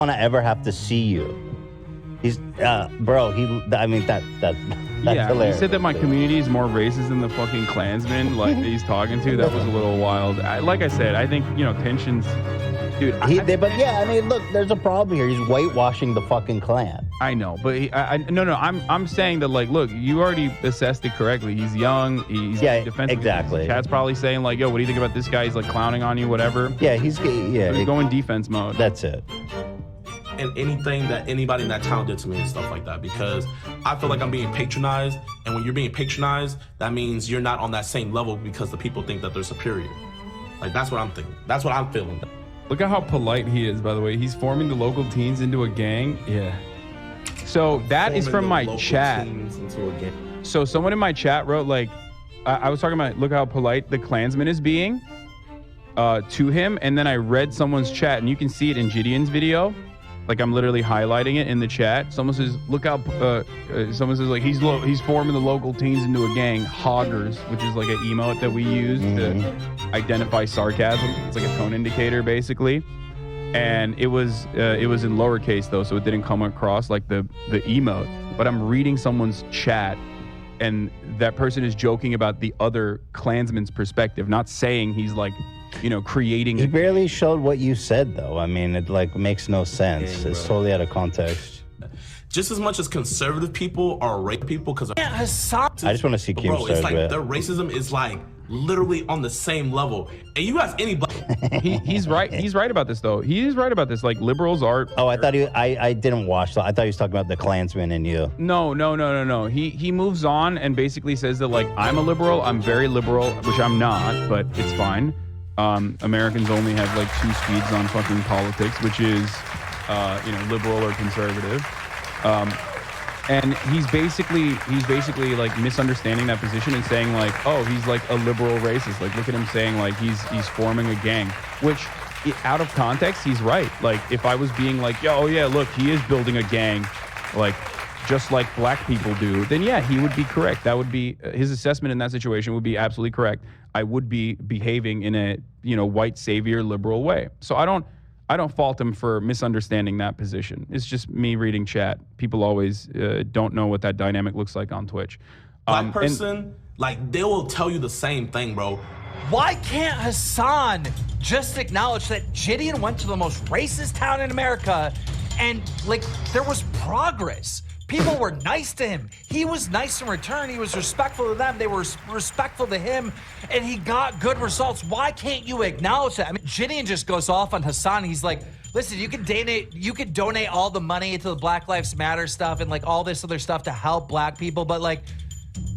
want to ever have to see you. He's, bro, I mean, that's hilarious. He said that my community is more racist than the fucking Klansmen like he's talking to. That was a little wild. Like I said, I think, tensions, dude. But yeah, I mean, look, there's a problem here. He's whitewashing the fucking Klan. I know, but I'm saying that, like, look, you already assessed it correctly. He's young. He's defensive. Exactly. Chat's probably saying, like, yo, what do you think about this guy? He's like clowning on you, whatever. Yeah, he's going defense mode. That's it. And anything that anybody in that town did to me and stuff like that, because I feel like I'm being patronized, and when you're being patronized, that means you're not on that same level because the people think that they're superior. Like, that's what I'm thinking. That's what I'm feeling. Look at how polite he is, by the way. He's forming the local teens into a gang. Yeah. So that is from my chat. So someone in my chat wrote, like, I was talking about, look how polite the Klansman is being to him, and then I read someone's chat, and you can see it in Gideon's video. Like, I'm literally highlighting it in the chat. Someone says, look how, someone says, like, he's forming the local teens into a gang, hoggers, which is like an emote that we use to identify sarcasm. It's like a tone indicator, basically. And it was in lowercase, though, so it didn't come across like the emote. But I'm reading someone's chat, and that person is joking about the other Klansman's perspective, not saying he's like, creating. He barely showed what you said, though. I mean, it like makes no sense. It's totally out of context. Just as much as conservative people are rape people, because I just want to see Kim. Bro, it's like their racism is like literally on the same level. And you ask anybody. He's right. He's right about this, though. He is right about this. Like, liberals are. Oh, I thought I didn't watch. I thought he was talking about the Klansman and you. No. He moves on and basically says that, like, I'm a liberal. I'm very liberal, which I'm not, but it's fine. Americans only have like two speeds on fucking politics, which is, liberal or conservative. And he's basically like misunderstanding that position and saying like, oh, he's like a liberal racist. Like, look at him saying like he's forming a gang, which out of context, he's right. Like, if I was being like, oh yeah, look, he is building a gang, like just like black people do, then yeah, he would be correct. That would be his assessment in that situation would be absolutely correct. I would be behaving in a, white savior liberal way. So I don't fault him for misunderstanding that position. It's just me reading chat. People always don't know what that dynamic looks like on Twitch. Black person, like, they will tell you the same thing, bro. Why can't Hassan just acknowledge that Gideon went to the most racist town in America and, like, there was progress? People were nice to him. He was nice in return. He was respectful to them. They were respectful to him, and he got good results. Why can't you acknowledge that? I mean, Gideon just goes off on Hassan. He's like, listen, you can donate all the money to the Black Lives Matter stuff and like all this other stuff to help black people, but like,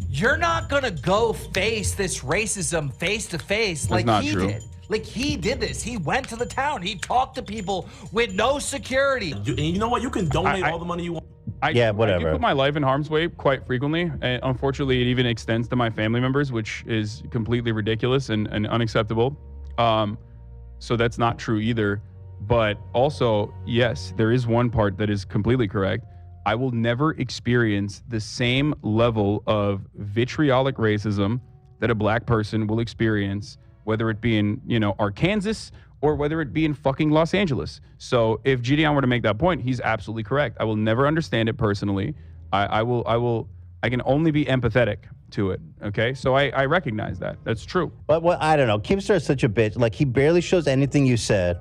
you're not gonna go face this racism face to face like he did. Like, he did this. He went to the town. He talked to people with no security. And you know what? You can donate all the money you want. Whatever. I do put my life in harm's way quite frequently. And unfortunately, it even extends to my family members, which is completely ridiculous and unacceptable. So that's not true either. But also, yes, there is one part that is completely correct. I will never experience the same level of vitriolic racism that a black person will experience, whether it be in, Arkansas or whether it be in fucking Los Angeles. So if Gideon were to make that point, he's absolutely correct. I will never understand it personally. I can only be empathetic to it. Okay. So I recognize that. That's true. But I don't know. Keemstar is such a bitch. Like, he barely shows anything you said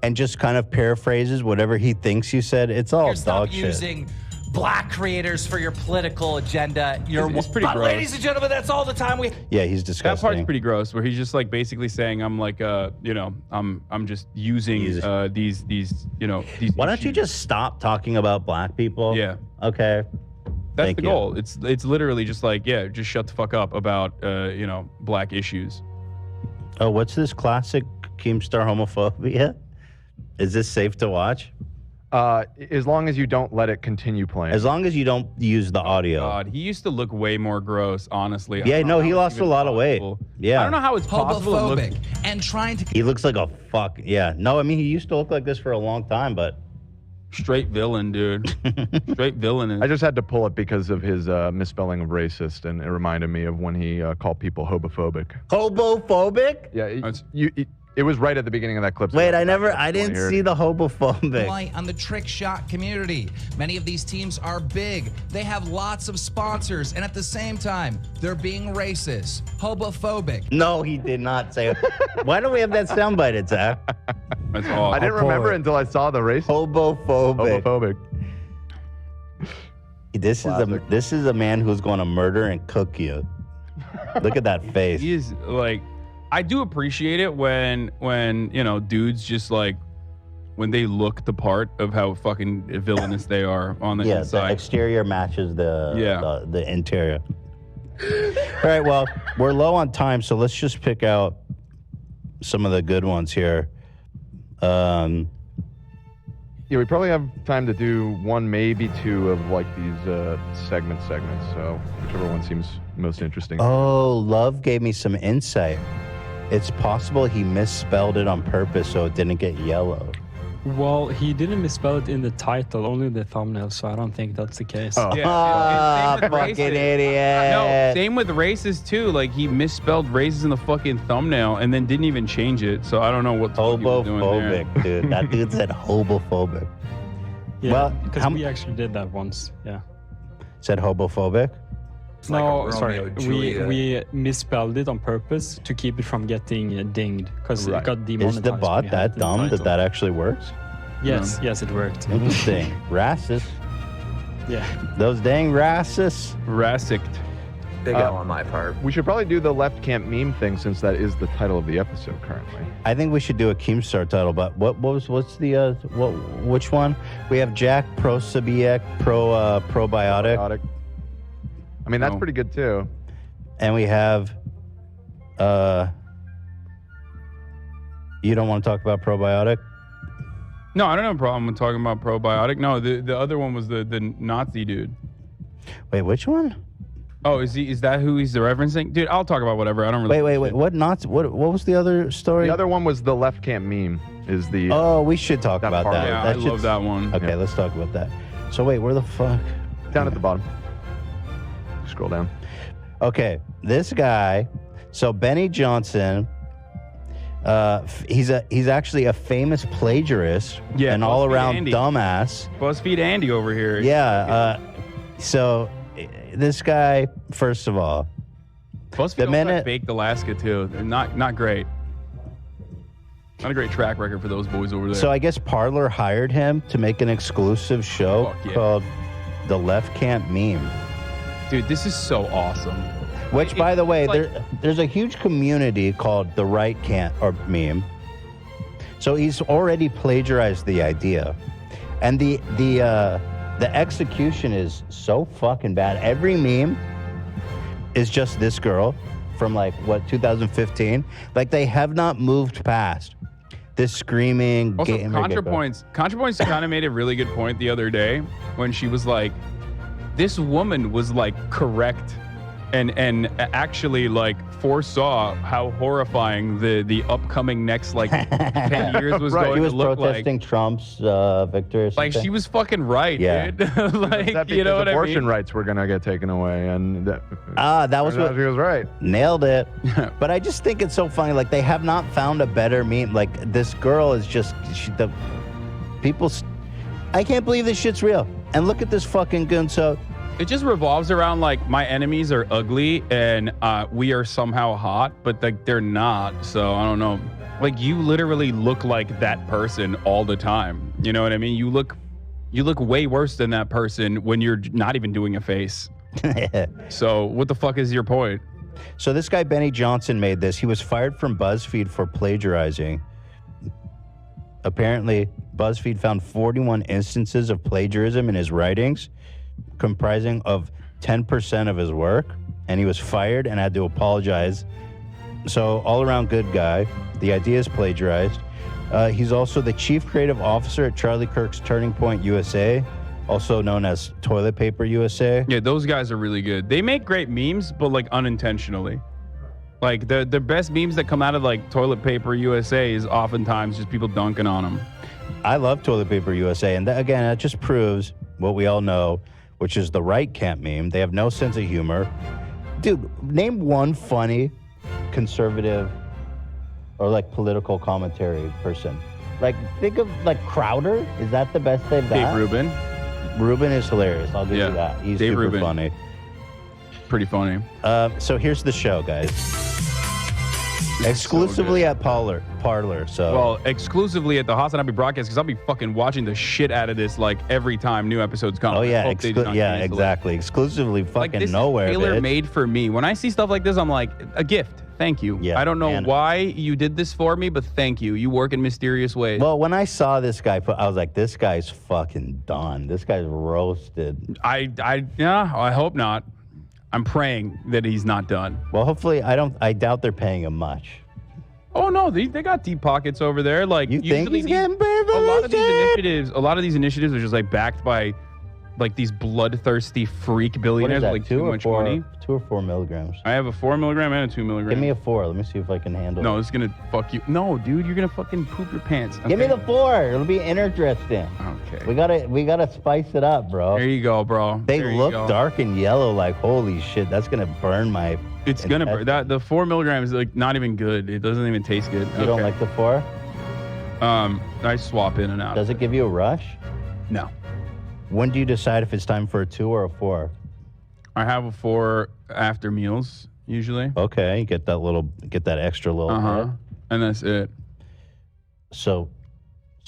and just kind of paraphrases whatever he thinks you said. It's all dog shit. Using black creators for your political agenda. It's pretty gross. Ladies and gentlemen, that's all the time we. Yeah, he's disgusting. That part's pretty gross, where he's just like basically saying, I'm like, I'm just using these. Why don't you just stop talking about black people? Yeah. Okay. That's the goal. It's literally just like, yeah, just shut the fuck up about black issues. Oh, what's this classic Keemstar homophobia? Is this safe to watch? As long as you don't let it continue playing. As long as you don't use the audio. God, he used to look way more gross, honestly. Yeah, no, he lost a lot of weight. Yeah. I don't know how it's possible. Homophobic and trying to. He looks like a fuck. Yeah. No, I mean, he used to look like this for a long time, but. Straight villain, dude. Straight villain. I just had to pull it because of his misspelling of racist, and it reminded me of when he called people hobophobic. Hobophobic? Yeah. It was right at the beginning of that clip. so Wait, that's I didn't weird. see the homophobic. Light on the trick shot community. Many of these teams are big. They have lots of sponsors, and at the same time, they're being racist, homophobic. No, he did not say it. Why don't we have that soundbite, it's Zach? That's all. I didn't remember until I saw the race. Homophobic. Homophobic. This is a man who's going to murder and cook you. Look at that face. He is like, I do appreciate it when dudes just like when they look the part of how fucking villainous they are on the The inside. exterior matches the interior. All right, well, we're low on time, so let's just pick out some of the good ones here. Yeah, we probably have time to do one, maybe two of like these segments. So whichever one seems most interesting. Oh, Love gave me some insight. It's possible he misspelled it on purpose so it didn't get yellow. Well, he didn't misspell it in the title, only the thumbnail, so I don't think that's the case. Oh. Yeah, and same with Fucking racist. idiot. No, same with racist too. Like he misspelled racist in the fucking thumbnail and then didn't even change it. So I don't know what the fuck he was doing there. Hobophobic, dude. That dude said hobophobic. Yeah, Well, because we actually did that once. Yeah. Said hobophobic? like a No, Romeo sorry. Juliet. We misspelled it on purpose to keep it from getting dinged because Right. it got demonetized. Is the when bot we had that it in the dumb that title. that actually works? Yes, yes, it worked. Interesting. Racist. Yeah. Those dang racists. Rassicked. Big L on my part. We should probably do the left camp meme thing since that is the title of the episode currently. I think we should do a Keemstar title, but what's the which one? We have Jack Prosobiec probiotic, I mean, that's Oh. pretty good too. and we have you don't want to talk about probiotic? No, I don't have a problem with talking about probiotic. No, the other one was the Nazi dude. Wait, which one? Oh, is that who he's referencing? Dude, I'll talk about whatever. I don't really. Wait. What not? What was the other story? The other one was the left camp meme. Is the Oh, we should talk that about part. that. Yeah, That I shit's- love that one. Okay, Yeah. let's talk about that. So wait, where the fuck? down at the bottom? Scroll down. Okay, this guy. So Benny Johnson. He's actually a famous plagiarist. Yeah, an all around Andy. dumbass. BuzzFeed Andy over here. Yeah. So this guy, first of all, BuzzFeed the also minute- had Baked Alaska too. They're not great. Not a great track record for those boys over there. so I guess Parler hired him to make an exclusive show Fuck yeah. called The Left Camp Meme. Dude, this is so awesome. Which, by the way, it's like- there's a huge community called The Right Can't or Meme. So he's already plagiarized the idea, and the execution is so fucking bad. Every meme is just this girl from 2015. Like they have not moved past this screaming. Also, gamer ContraPoints kind of made a really good point the other day when she was like, this woman was like correct and actually like foresaw how horrifying the upcoming next 10 years was Right. going He was to look protesting Trump's victory. Or like. something. She was fucking right, Yeah. dude. That You know because what I abortion mean? rights were gonna get taken away, and that That was what she was right. nailed it. But I just think it's so funny. Like they have not found a better meme. Like this girl is just I can't believe this shit's real. And look at this fucking goon. So It just revolves around like my enemies are ugly and we are somehow hot, but like they're not. So I don't know. Like you literally look like that person all the time. You know what I mean? You look way worse than that person when you're not even doing a face. So what the fuck is your point? So this guy Benny Johnson made this. He was fired from BuzzFeed for plagiarizing. Apparently, BuzzFeed found 41 instances of plagiarism in his writings, comprising of 10% of his work, and he was fired and had to apologize. So all-around good guy. The idea is plagiarized. He's also the chief creative officer at Charlie Kirk's Turning Point USA, also known as Toilet Paper USA. Yeah, those guys are really good. They make great memes, but like unintentionally. Like the best memes that come out of like Toilet Paper USA is oftentimes just people dunking on them. I love Toilet Paper USA, and again, that just proves what we all know, which is the right camp meme. They have no sense of humor. Dude, name one funny conservative or like political commentary person. Like think of like Crowder. Is that the best they've got? Dave Rubin. Rubin is hilarious. I'll give Yeah. you that. He's Dave super Rubin. funny. Pretty funny. So here's the show, guys. Exclusively at Parlor. So Well, exclusively at the Hasanabe broadcast because I'll be fucking watching the shit out of this like every time new episodes come. oh I yeah, hope they do not cancel it. exactly. Exclusively fucking Like this nowhere. is tailor bitch. made for me. When I see stuff like this, I'm like, a gift. Thank you. Yeah, I don't know and- why you did this for me, but thank you. You work in mysterious ways. Well, when I saw this guy, I was like, this guy's fucking done. This guy's roasted. I hope not. I'm praying that he's not done. Well, hopefully, I doubt they're paying him much. Oh no, they got deep pockets over there. Like You think usually he's getting paid for a lot of this these shit? a lot of these initiatives are just like backed by like these bloodthirsty freak What is billionaires that? with like 2 too or much 4? money. 2 or 4 milligrams. I have a 4 milligram and a 2 milligram. Give me a 4. Let me see if I can handle No, it. this is gonna fuck you. No, dude, you're gonna fucking poop your pants. Give me okay? the 4. It'll be interesting. Okay. We gotta spice it up, bro. There you go, bro. They There you look go. dark and yellow. Like holy shit, that's gonna burn my. It's gonna burn. intestines. The 4 milligrams is like not even good. It doesn't even taste good. You don't like the 4? I swap in and out. Does it give you a rush? No. When do you decide if it's time for a 2 or a 4? I have a 4 after meals usually. Okay, get that extra little. Uh-huh. bit. And that's it. So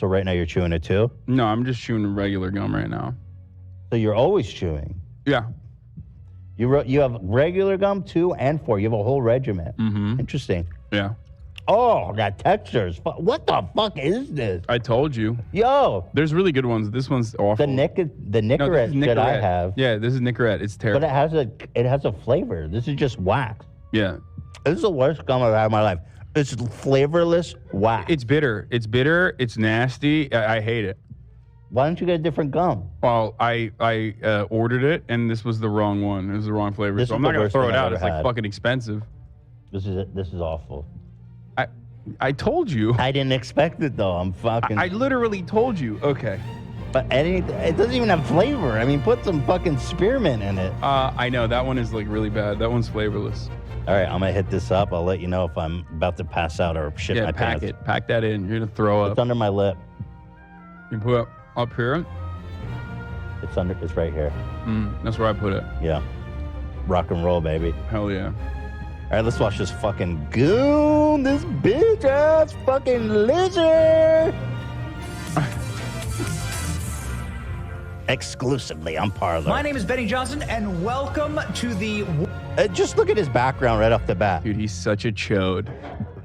right now you're chewing a 2. No, I'm just chewing regular gum right now. So you're always chewing. Yeah. You have regular gum, 2 and 4. You have a whole regimen. Mm-hmm. Interesting. Yeah. Oh, that texture is. What the fuck is this? I told you. Yo, There's really good ones. This one's awful. the No, Nicorette this is shit I Nicorette. have. Yeah, this is Nicorette. It's But terrible. it has a flavor. This is just wax. Yeah. This is the worst gum I've had in my life. It's flavorless wax. It's bitter. It's bitter. It's nasty. I hate it. Why don't you get a different gum? Well, I ordered it, and this was the wrong one. It was the wrong flavor. This So is I'm the not going to worst throw thing it I've out. ever It's like had. fucking expensive. This is awful. I told you. I didn't expect it though. I'm fucking. I literally told you. Okay. But it doesn't even have flavor. I mean, put some fucking spearmint in it. I know. That one is like really bad. That one's flavorless. All right, I'm gonna hit this up. I'll let you know if I'm about to pass out or shit Yeah, my pack pants. it. Pack that in. You're going to throw It's up. under my lip. You put it up here. It's right here. That's where I put it. Yeah. Rock and roll, baby. Hell yeah. All right, let's watch this fucking goon. This bitch ass fucking lizard. Exclusively on Parler. My name is Benny Johnson, and welcome to the. Just look at his background right off the bat. Dude, he's such a chode.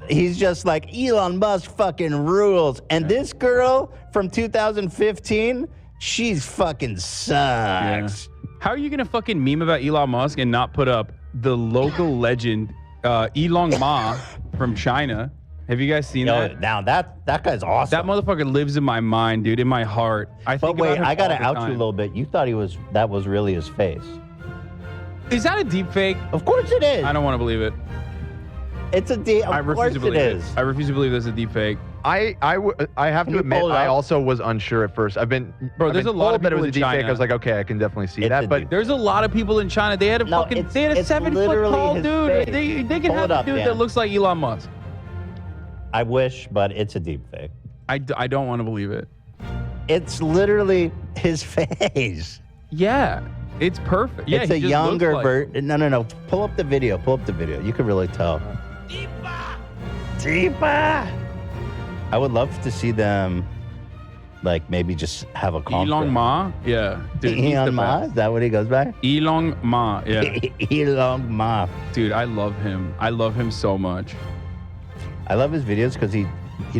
He's just like Elon Musk fucking rules. And this girl from 2015, she's fucking sucks. How are you going to fucking meme about Elon Musk and not put up the local legend, Elon Ma from China? Have you guys seen Yo, that? now that guy's awesome. That motherfucker lives in my mind, dude, in my heart. I But think wait, about him I gotta all the out you a time. little bit. You thought that was really his face. Is that a deep fake? Of course it is. I don't want to believe it. It's a deep. I Of refuse course to it believe it. is. I refuse to believe this is a deep fake. I have Can to you admit, pull it I up? also was unsure at first. Bro, there's a lot of that it people was a in deep fake. China. I was like, okay, I can definitely see It's that. a But deep- There's a lot of people in China. They had a No, fucking, they had a it's 7 foot literally tall his dude. face. They can Pull have it a up, dude Dan. that looks like Elon Musk. I wish, but it's a deep fake. I don't want to believe it. It's literally his face. Yeah, it's perfect. Yeah, it's he a just younger looks like- version. No. Pull up the video. You can really tell. Deepa. I would love to see them, like maybe just have a conference. Elon Ma, yeah, dude, he's the Elon Ma? best. Is that what he goes by? Elon Ma, yeah, Elon Ma. dude, I love him. I love him so much. I love his videos because he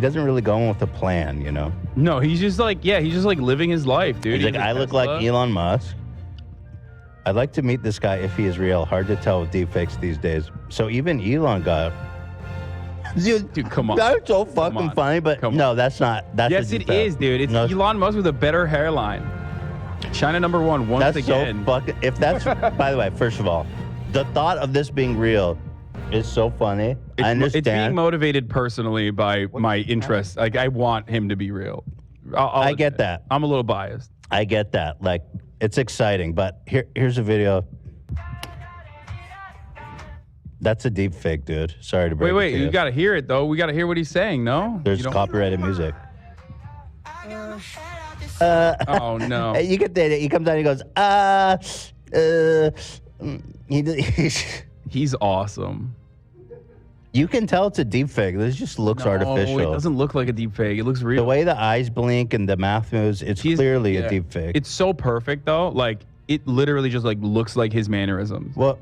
doesn't really go in with a plan, you know? No, he's just like living his life, dude. He's like, I look like Elon Musk. I'd like to meet this guy if he is real. Hard to tell with deepfakes these days. So even Elon got... Dude, come on. That's so fucking on. funny, but Come no, that's not. That's Yes, a it deepfake. is, dude. It's No, Elon Musk with a better hairline. China #1 once That's again. so fucking... If that's... By the way, first of all, the thought of this being real is so funny. I understand. It's being motivated personally by my interests. Like, I want him to be real. I get admit. that. I'm a little biased. I get that. Like, it's exciting, but here's a video. That's a deep fake, dude. Sorry to break Wait, it to you got to hear it, though. We got to hear what he's saying, no? There's copyrighted music. Oh, no. You get that. He comes out and he goes, He's awesome. You can tell it's a deep fake. This just looks artificial. It doesn't look like a deep fake. It looks real. The way the eyes blink and the mouth moves, it's clearly a deep fake. It's so perfect, though. Like, it literally just, like, looks like his mannerisms. Well,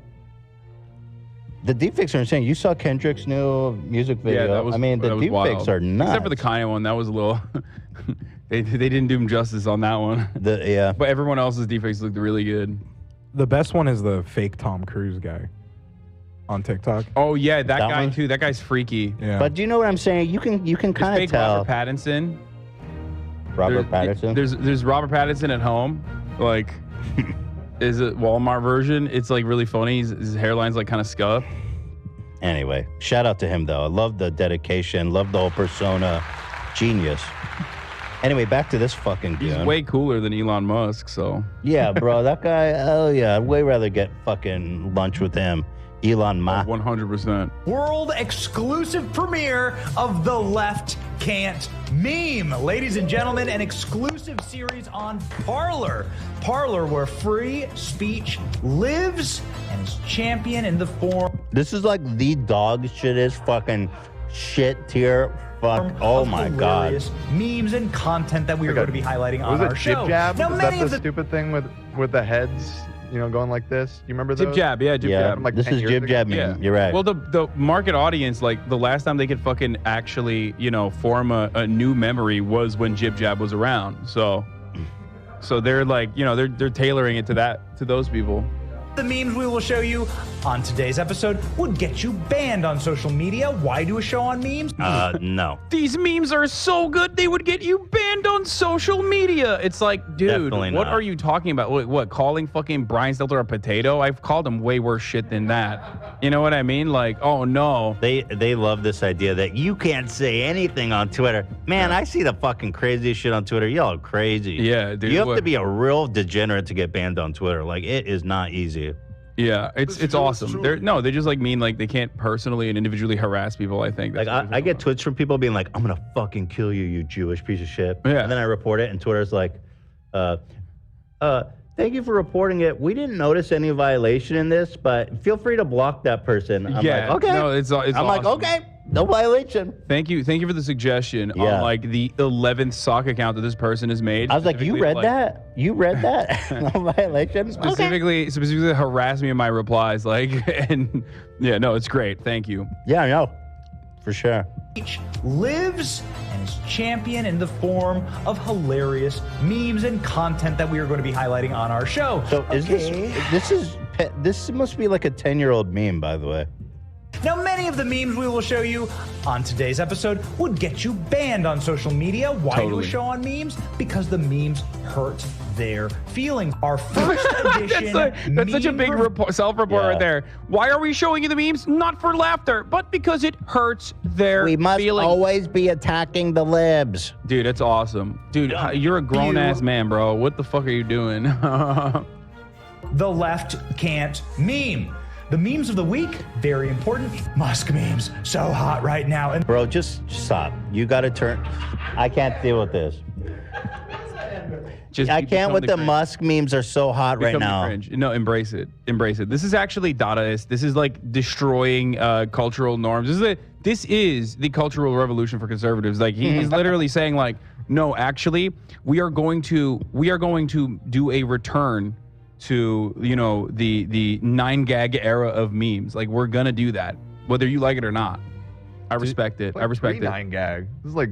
the deepfakes are insane. You saw Kendrick's new music video. Yeah, that was, I mean, the deepfakes are nuts. Except for the Kanye one. That was a little... they didn't do him justice on that one. Yeah. But everyone else's deepfakes looked really good. The best one is the fake Tom Cruise guy on TikTok. Oh, yeah, that guy, one? too. That guy's freaky. Yeah. But do you know what I'm saying? You can kind of tell. Robert Pattinson. Robert Pattinson? There's Robert Pattinson at home. Like... Is it Walmart version? It's like really funny. His hairline's like kind of scuffed. Anyway, shout out to him though. I love the dedication. Love the whole persona. Genius. Anyway, back to this fucking goon. He's way cooler than Elon Musk, so. Yeah, bro. That guy, oh yeah. I'd way rather get fucking lunch with him. Elon Musk. 100%. World exclusive premiere of The Left Can't Meme. Ladies and gentlemen, an exclusive series on Parler. Parler, where free speech lives and is championed in the form. This is like the dog shittest fucking shit tier. Fuck. Oh my god. Memes and content that we are going to be highlighting on our show. Jib jab? Now, Is many that of the stupid thing with the heads? You know, going like this. Do you remember those? Jib jab, yeah, jib jab. From like This 10 is years jib ago? jab meme. Yeah. You're right. Well, the market audience, like the last time they could fucking actually, form a new memory was when jib jab was around. So they're like, they're tailoring it to those people. the memes we will show you on today's episode would get you banned on social media. Why do a show on memes? No. These memes are so good, they would get you banned on social media. It's like, dude, Definitely what not. are you talking about? What, calling fucking Brian Stelter a potato? I've called him way worse shit than that. You know what I mean? Like, oh no. They love this idea that you can't say anything on Twitter. Man, I see the fucking craziest shit on Twitter. Y'all are crazy. Yeah, dude. You have to be a real degenerate to get banned on Twitter. Like, it is not easy. Yeah, it's awesome. They just like mean like they can't personally and individually harass people. I think. Like I get tweets from people being like, "I'm gonna fucking kill you, you Jewish piece of shit." Yeah. And then I report it, and Twitter's like, "Thank you for reporting it. We didn't notice any violation in this, but feel free to block that person." I'm Yeah, like, "Okay." no, it's I'm like, awesome. "Okay, no violation." Thank you for the suggestion Yeah. on like the 11th sock account that this person has made. I was like, "You read that? You read that? No violation." Okay. Specifically harass me in my replies, like, and yeah, no, it's great. Thank you. Yeah, I know, for sure. Lives and is championed in the form of hilarious memes and content that we are going to be highlighting on our show. So this must be like a 10-year-old meme, by the way. Now, many of the memes we will show you on today's episode would get you banned on social media. Why do Totally. a show on memes? Because the memes hurt their feelings. Our first edition That's such a big self-report Yeah. right there. Why are we showing you the memes? Not for laughter, but because it hurts their We must feelings. always be attacking the libs. Dude, it's awesome. Dude, you're a grown-ass man, bro. What the fuck are you doing? The Left Can't Meme. The memes of the week, very important. Musk memes, so hot right now. And Bro, just stop. You got to turn. I can't deal with this. I can't with the Musk memes are so hot right Become the now. cringe. No, embrace it. Embrace it. This is actually Dadaist. This is like destroying cultural norms. This is the cultural revolution for conservatives. Like he's literally saying like, no, actually, we are going to do a return to, the 9gag era of memes. Like we're gonna do that, whether you like it or not. I respect it. I respect it. 9gag. This is like,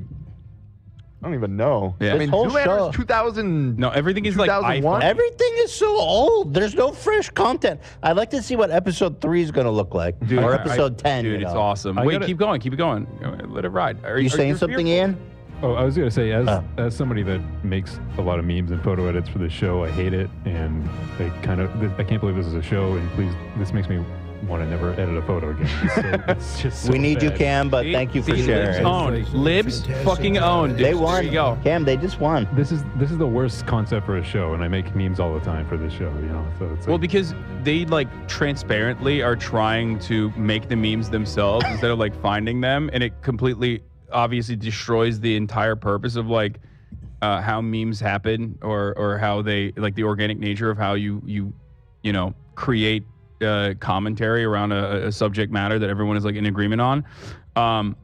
I don't even know. Yeah. I mean, whole Zoolander show- is 2000. No, everything is like 2001? iPhone. Everything is so old. There's no fresh content. I'd like to see what episode 3 is going to look like. Dude, or episode 10. Dude, you it's know. awesome. I Wait, gotta- keep going. Keep it going. Let it ride. Are You saying you're something, fearful? Ian? Oh, I was gonna say, as somebody that makes a lot of memes and photo edits for the show, I hate it, and I can't believe this is a show, and please, this makes me want to never edit a photo again. It's just so We need you, bad. Cam, but thank you for sharing. Libs fucking owned. They won. There you go. Cam, they just won. This is the worst concept for a show, and I make memes all the time for this show. So it's Well, because they like transparently are trying to make the memes themselves instead of like finding them, and it completely obviously destroys the entire purpose of like how memes happen or how they like the organic nature of how you create commentary around a subject matter that everyone is like in agreement on. Am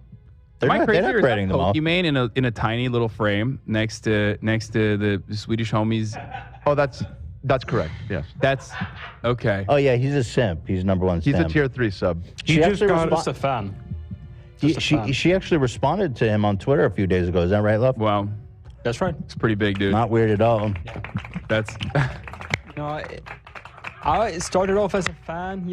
I crazy or is that Pokemon in a tiny little frame next to the Swedish homies? Oh, that's correct. Yes. That's okay. Oh yeah, he's a simp. He's number one. He's simp. a tier 3 sub. She just Just a fan. She actually responded to him on Twitter a few days ago. Is that right, love? Wow, That's right. it's pretty big, dude. Not weird at all. That's I started off as a fan,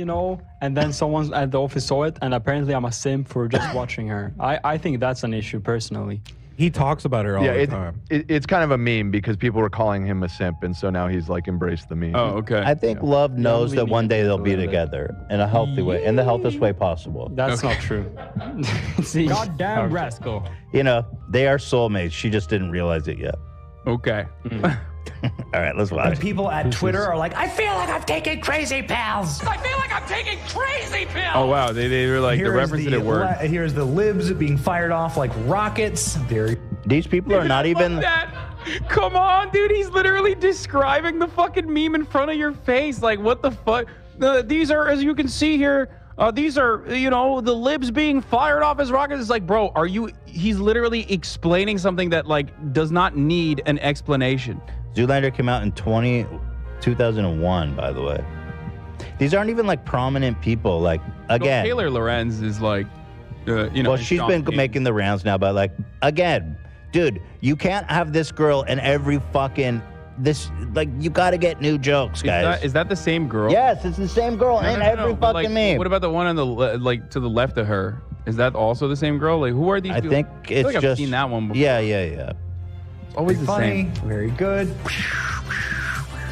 and then someone at the office saw it, and apparently I'm a simp for just watching her. I think that's an issue personally. He talks about her all the time. It's kind of a meme because people were calling him a simp, and so now he's like embraced the meme. Oh, okay. I think Love knows only that one mean day they'll a be little bit. together in a healthy way, in the healthiest way possible. That's not true. See, Goddamn rascal. They are soulmates. She just didn't realize it yet. Okay. All right, let's watch. And people at Twitter are like, I feel like I'm taking crazy pills. I feel like I'm taking crazy pills. Oh wow, they were like the reference to it worked. Here's the libs being fired off like rockets. These people are not even. Come on, dude. He's literally describing the fucking meme in front of your face. Like, what the fuck? These are, as you can see here, these are, the libs being fired off as rockets. It's like, bro, he's literally explaining something that, like, does not need an explanation. Zoolander came out in 2001, by the way. These aren't even, like, prominent people. Like, again. Taylor Lorenz is, like, Well, she's been making the rounds now, but, like, again, dude, you can't have this girl in every fucking... you gotta get new jokes, guys. Is that the same girl? Yes, it's the same girl in every fucking meme. What about the one on the to the left of her? Is that also the same girl? Like, who are these? I think it's like just. I've seen that one before. Yeah. It's always the Funny, same. very good.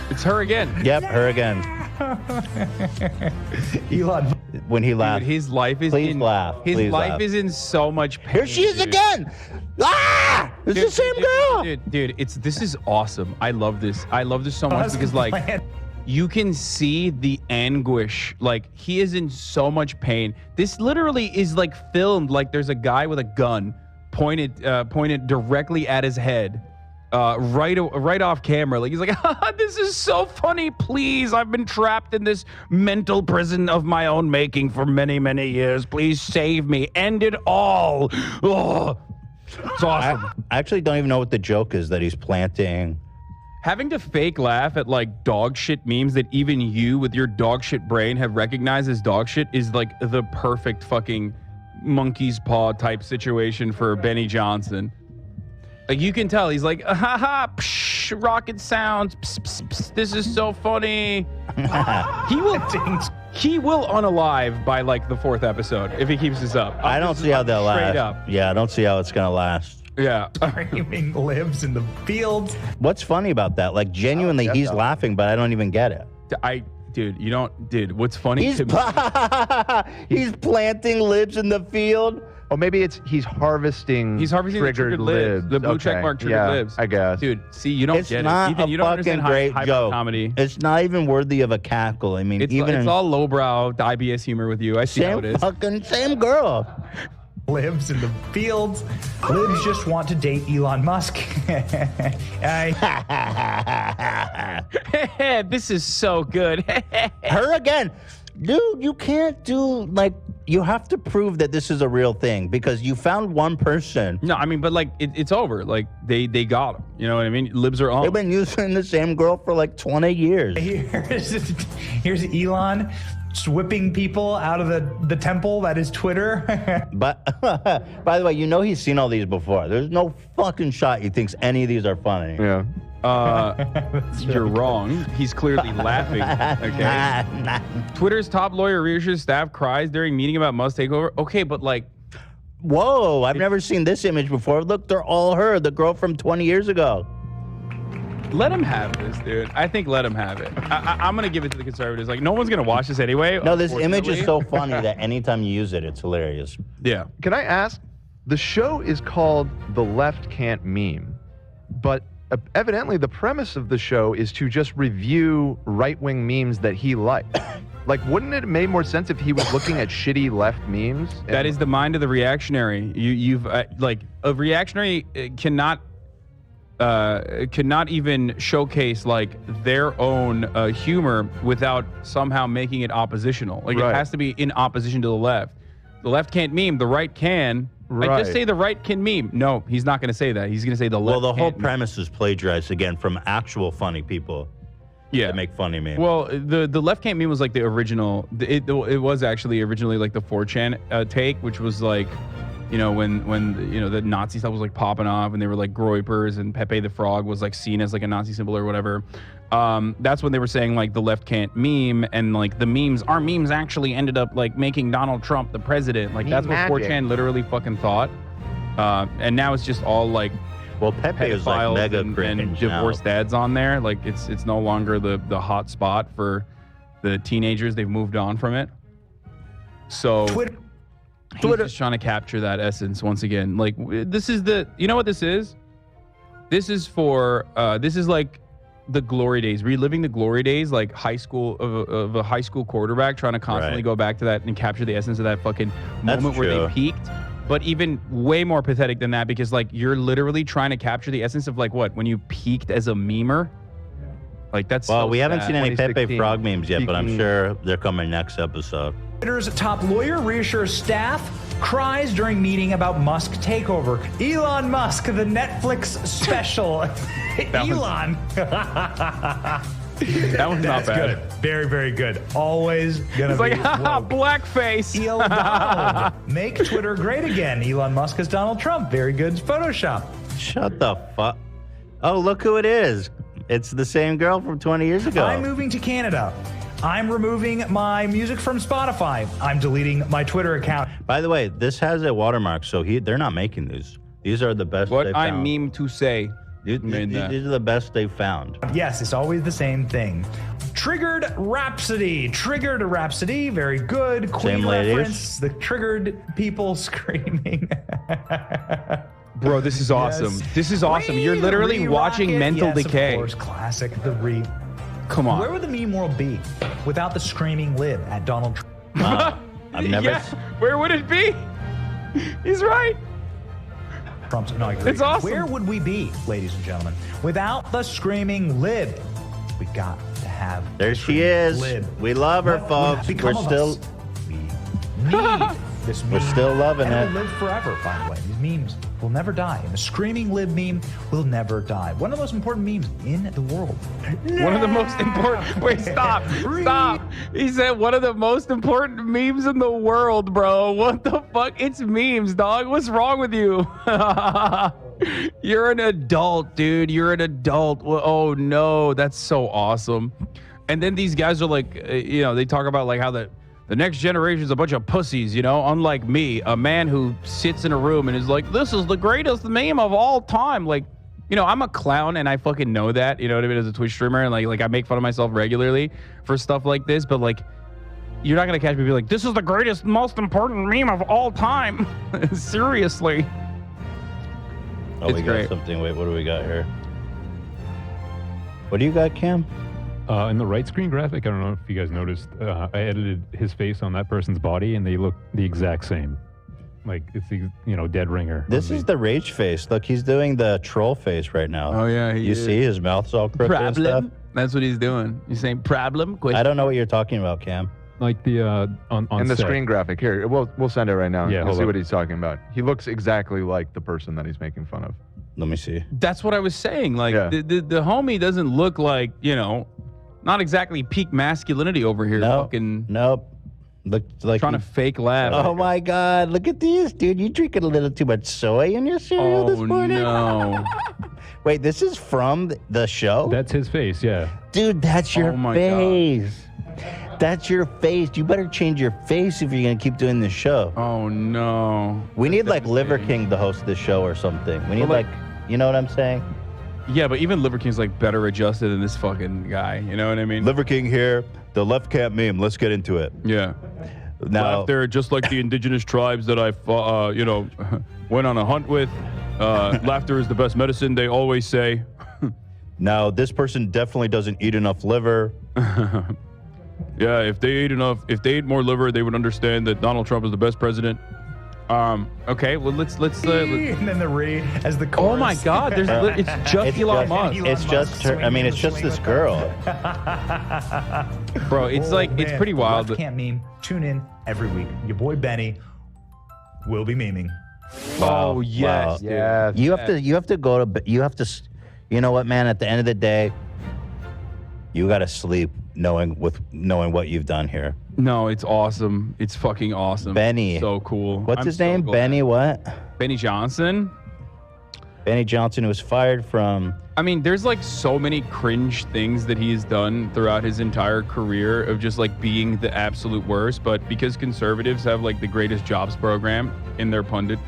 It's her again. Yep, her again. Elon. When he laughs. Dude, his life is Please laugh. His Please life laugh. is in so much pain. Here she is dude. again. Ah! It's the same girl. Dude, this is awesome. I love this. I love this so much because like you can see the anguish. Like he is in so much pain. This literally is like filmed like there's a guy with a gun pointed directly at his head. Right off camera. Like he's like, this is so funny. Please, I've been trapped in this mental prison of my own making for many, many years. Please save me. End it all. Oh, it's awesome. I actually don't even know what the joke is that he's planting. Having to fake laugh at like dog shit memes that even you with your dog shit brain have recognized as dog shit is like the perfect fucking monkey's paw type situation for Benny Johnson. Like you can tell he's like, ha psh, rocket sounds. Pss, pss, pss, this is so funny. He will unalive by like the 4th episode if he keeps this up. I don't see how they'll last. Straight up. Yeah, I don't see how it's gonna last. Yeah. Screaming libs in the fields. What's funny about that? Like genuinely, he's laughing, but I don't even get it. Dude, what's funny He's to me? he's planting libs in the field. Oh, maybe he's harvesting. He's harvesting the triggered libs. The blue check mark triggered libs. I guess. Dude, see, you don't It's get not it. Ethan, a you don't fucking understand great hyper joke. comedy. It's not even worthy of a cackle. I mean, It's all lowbrow IBS humor with you. I see how it is. Same girl. Libs in the fields. Libs just want to date Elon Musk. This is so good. Her again. Dude, you can't do, like, you have to prove that this is a real thing because you found one person. No, I mean, but like, it's over. Like, they got him. You know what I mean? Libs are on. They've been using the same girl for like 20 years. Here's Elon whipping people out of the temple that is Twitter. But, by the way, he's seen all these before. There's no fucking shot he thinks any of these are funny. Yeah. You're wrong. He's clearly laughing. Okay. Twitter's top lawyer reassures staff cries during meeting about Musk takeover. Okay, but like, whoa! I've never seen this image before. Look, they're all her, the girl from 20 years ago. Let him have this, dude. I think let him have it. I'm gonna give it to the conservatives. Like, no one's gonna watch this anyway. No, this image is so funny that anytime you use it, it's hilarious. Yeah. Can I ask? The show is called The Left Can't Meme, but evidently the premise of the show is to just review right-wing memes that he liked. Like, wouldn't it have made more sense if he was looking at shitty left memes? That is the mind of the reactionary. You've like a reactionary cannot even showcase like their own humor without somehow making it oppositional. Like it has to be in opposition to the left. The left can't meme. The right can. Like just say the right can meme. No, he's not going to say that. He's going to say the left. Well, the whole can't premise is plagiarized again from actual funny people. Yeah, that make funny memes. Well, the left can't meme was like the original. It was actually originally like the 4chan take, which was like, you know, when you know the Nazi stuff was like popping off, and they were like groypers, and Pepe the Frog was like seen as like a Nazi symbol or whatever. That's when they were saying like the left can't meme, and like our memes actually ended up like making Donald Trump the president. Like that's what 4chan literally fucking thought. And now it's just all like, well, Pepe is like mega and cringe divorced dads on there. Like it's no longer the hot spot for the teenagers. They've moved on from it. So He's just trying to capture that essence once again. Like this is you know what this is? This is for this is like the glory days, reliving the glory days, like high school of a high school quarterback trying to constantly go back to that and capture the essence of that fucking moment where they peaked. But even way more pathetic than that, because like you're literally trying to capture the essence of like what, when you peaked as a memer. Like that's well, so we haven't sad. seen any Pepe Frog memes yet, but I'm sure they're coming next episode. Twitter's top lawyer reassures staff, cries during meeting about Musk takeover. Elon Musk, the Netflix special. Elon. That one's not bad. Good. Very, very good. Always gonna it's be like, haha, blackface. Donald. Make Twitter great again. Elon Musk is Donald Trump. Very good Photoshop. Shut the fuck. Oh, look who it is. It's the same girl from 20 years ago. I'm moving to Canada. I'm removing my music from Spotify. I'm deleting my Twitter account. By the way, this has a watermark, so they're not making these. These are the best what they've I found. meme to say. These are the best they've found. Yes, it's always the same thing. Triggered Rhapsody. Triggered Rhapsody. Very good. Queen Same ladies. reference. The triggered people screaming. Bro, this is awesome. Yes. This is awesome. You're literally watching Mental Decay. Of course, classic. The Come on. Where would the meme world be without the screaming lib at Donald Trump? I've never. Yeah, where would it be? He's right. Trump's inauguration. It's awesome. Where would we be, ladies and gentlemen, without the screaming lib? We got to have. There she is. Lib. We love her, What folks. would We're become of still. us? We need this meme. We're still loving and it. It'll live forever, by the way. These memes will never die. And the screaming lib meme will never die. One of the most important memes in the world. One of the most important. Wait, stop. Stop. He said one of the most important memes in the world, bro. What the fuck? It's memes, dog. What's wrong with you? You're an adult, dude. You're an adult. Oh, no. That's so awesome. And then these guys are like, you know, they talk about like how the next generation is a bunch of pussies, you know, unlike me, a man who sits in a room and is like, this is the greatest meme of all time. Like, you know, I'm a clown and I fucking know that, you know what I mean, as a Twitch streamer, and like I make fun of myself regularly for stuff like this, but like, you're not going to catch me be like, this is the greatest, most important meme of all time. Seriously. Oh, It's we great. got something. Wait, what do we got here? What do you got, Cam? In the right screen graphic, I don't know if you guys noticed, I edited his face on that person's body, and they look the exact same. Like it's the dead ringer. This is the rage face. Look, he's doing the troll face right now. Oh, yeah. You see his mouth's all crooked and stuff. Problem? That's what he's doing. He's saying problem? I don't know what you're talking about, Cam. Like the on And the set. screen graphic here. We'll send it right now. Yeah, You'll hold see up. what he's talking about. He looks exactly like the person that he's making fun of. Let me see. That's what I was saying. Like Yeah. the homie doesn't look like, you know, not exactly peak masculinity over here. Fucking Nope. Looked like trying to fake laugh. Oh my God! Look at these, dude. You drinking a little too much soy in your cereal this morning? No. Wait, this is from the show? That's his face, yeah. Dude, that's your Oh my face. That's your face. You better change your face if you're gonna keep doing this show. Oh no. We need like Liver King to host this show or something. We need Well, like, you know what I'm saying? Yeah, but even Liver King's like better adjusted than this fucking guy. You know what I mean? Liver King here. The left can't meme. Let's get into it. Yeah. Now They're just like the indigenous tribes that I, went on a hunt with. Laughter is the best medicine, they always say. Now, this person definitely doesn't eat enough liver. Yeah, if they ate more liver, they would understand that Donald Trump is the best president. Okay, well let's and then the re as the chorus. Oh my God, it's just Elon Musk. It's just her. I mean, it's just this girl. Bro, it's it's pretty wild. Left Can't Meme. Tune in every week. Your boy Benny will be memeing. Wow, Oh yes, dude. Yes. You have to go to. You have to. You know what, man? At the end of the day, you got to sleep knowing what you've done here. No, it's awesome. It's fucking awesome. Benny. So cool. What's I'm his so name? glad. Benny what? Benny Johnson. Benny Johnson, who was fired from. I mean, there's like so many cringe things that he's done throughout his entire career of just like being the absolute worst. But because conservatives have like the greatest jobs program in their pundit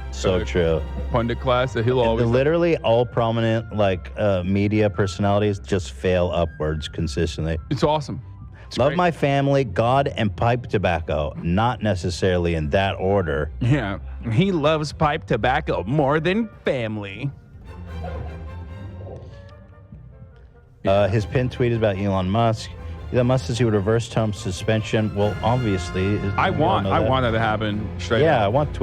class, that he'll always Literally all prominent media personalities just fail upwards consistently. It's awesome. It's Love great. my family, God, and pipe tobacco. Not necessarily in that order. Yeah, he loves pipe tobacco more than family. His pinned tweet is about Elon Musk. Elon Musk says he would reverse Trump's suspension. Well, obviously, I want that to happen straight Yeah, up. I want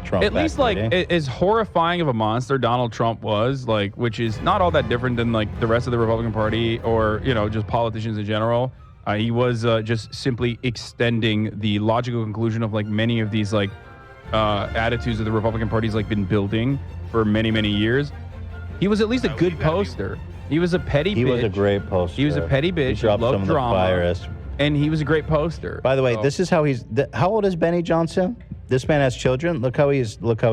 Trump. At least as horrifying of a monster Donald Trump was, which is not all that different than the rest of the Republican Party or just politicians in general. He was just simply extending the logical conclusion of many of these attitudes that the Republican Party's been building for many, many years. He was at least a good poster. He was a petty bitch. He was a great poster. He was a petty bitch. He dropped loved some of the drama, virus. and he was a great poster. By the way, So- this is how how old is Benny Johnson? This man has children. Look how he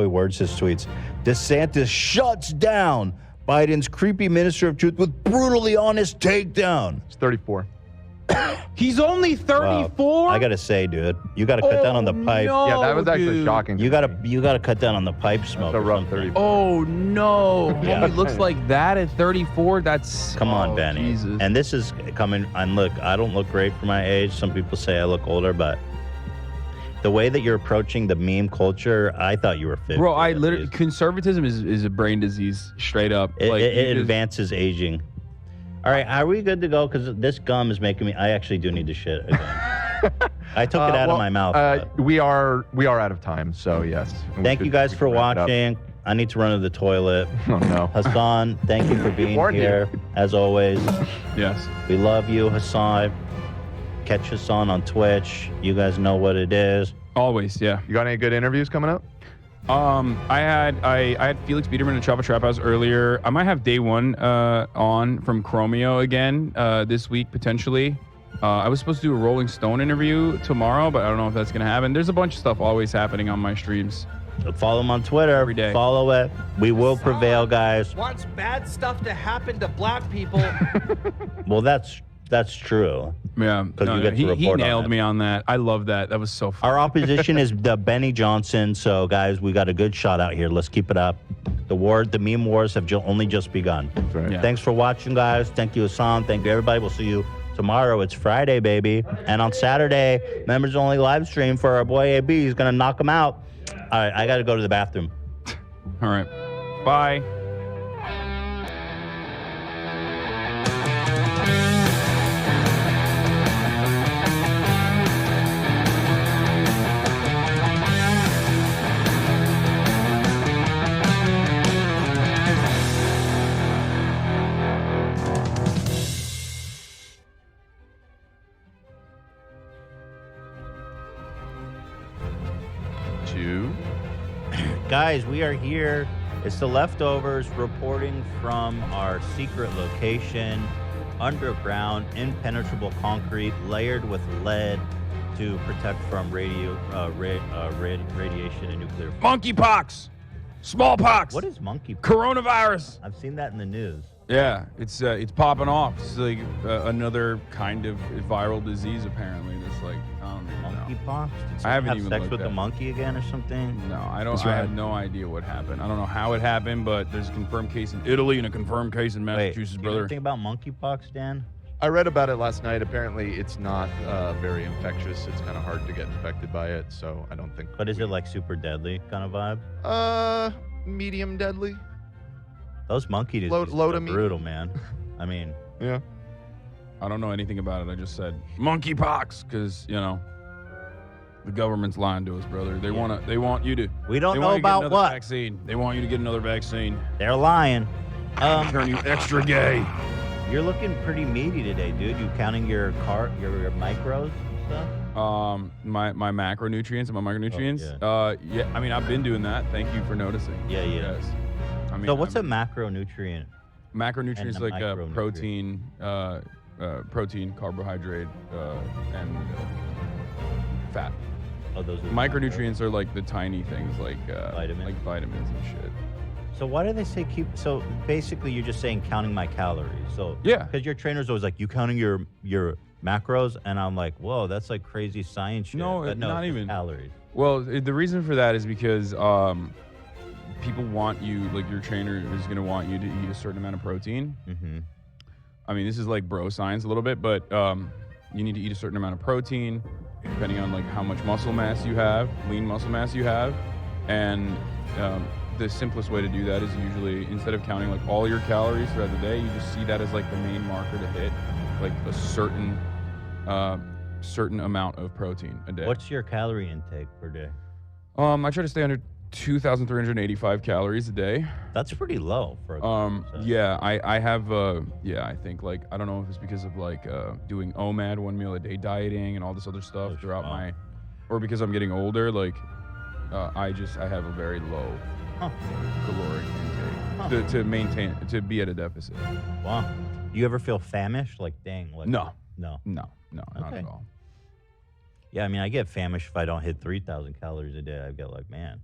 words his tweets. DeSantis shuts down Biden's creepy minister of truth with brutally honest takedown. It's 34. He's only 34. I gotta say, dude, you gotta cut down on the pipe. no. Yeah, that was actually dude. shocking. You gotta cut down on the pipe smoke. That's a or rough something. 34. Oh no! Yeah. He looks like that at 34. That's Come on, Benny. Jesus. And this is coming. And look, I don't look great for my age. Some people say I look older, but the way that you're approaching the meme culture, I thought you were 50. Bro, I at literally least. conservatism is a brain disease, straight up. It, you it just- advances aging. All right, are we good to go? Because this gum is making me. I actually do need to shit again. I took it out of my mouth. but- We are out of time, so yes. Thank you guys for we can wrap it up. watching. I need to run to the toilet. Oh no. Hassan, thank you for being warned you. here. As always, Yes. we love you, Hassan. Catch Hassan on Twitch. You guys know what it is. Always, yeah. You got any good interviews coming up? I had Felix Biederman at Chopper Trap House earlier. I might have Day One on from Chromeo again this week potentially. I was supposed to do a Rolling Stone interview tomorrow, but I don't know if that's gonna happen. There's a bunch of stuff always happening on my streams. Follow him on Twitter. Every day. Follow it. We will prevail, guys. Wants bad stuff to happen to black people. Well, that's true. Yeah, you get to he report on nailed it. me on that. I love that. That was so fun. Our opposition is the Benny Johnson. So, guys, we got a good shot out here. Let's keep it up. The meme wars have only just begun. That's right. Yeah. Thanks for watching, guys. Thank you, Hassan. Thank you, everybody. We'll see you tomorrow. It's Friday, baby. And on Saturday, members only live stream for our boy AB. He's going to knock him out. All right, I got to go to the bathroom. All right, bye. Guys, we are here. It's the leftovers reporting from our secret location, underground, impenetrable concrete, layered with lead to protect from radiation and nuclear. Monkeypox, smallpox, What is monkey? coronavirus. I've seen that in the news. Yeah, it's popping off. It's like another kind of viral disease apparently. That's like I don't even know. Monkeypox? Did I haven't have even sex looked with at the it. monkey again or something? No, I don't. I have no idea what happened. I don't know how it happened, but there's a confirmed case in Italy and a confirmed case in Massachusetts, Wait, you brother. know anything about monkeypox, Dan? I read about it last night. Apparently, it's not very infectious. It's kind of hard to get infected by it, so I don't think. But is it like super deadly kind of vibe? Medium deadly. Those monkey diseases low are to medium. brutal, man. I mean, Yeah. I don't know anything about it. I just said monkeypox because the government's lying to us, brother. They want you to. we don't they know want you to get about another what. vaccine. They want you to get another vaccine. They're lying. Turn you extra gay. You're looking pretty meaty today, dude. You counting your micros and stuff? My macronutrients and my micronutrients. Oh, Yeah. I mean, I've been doing that. Thank you for noticing. Yeah. Yes. I mean, So what's a macronutrient? macronutrient? Is and a like micronutrient? protein, carbohydrate, and fat. Oh, those are Micronutrients are like the tiny things, like Vitamins? like vitamins and shit. So why do they say keep? So basically, you're just saying counting my calories. So Yeah. because your trainer's always like, you counting your macros, and I'm like, whoa, that's like crazy science shit. No, But not it's just even. calories. Well, the reason for that is because people want you, like your trainer is going to want you to eat a certain amount of protein. Mm-hmm. I mean, this is like bro science a little bit, but you need to eat a certain amount of protein depending on like how much muscle mass you have, lean muscle mass you have. And the simplest way to do that is usually, instead of counting like all your calories throughout the day, you just see that as like the main marker to hit, like a certain amount of protein a day. What's your calorie intake per day? I try to stay under 2,385 calories a day. That's pretty low for a Yeah, I have I think like, I don't know if it's because of like doing OMAD, 1 meal a day dieting and all this other stuff throughout my, or because I'm getting older, like I have a very low caloric intake to maintain, to be at a deficit. Wow. Do you ever feel famished? Like, dang. Like, No, No. not Okay. at all. Yeah, I mean, I get famished if I don't hit 3,000 calories a day. I get like, man.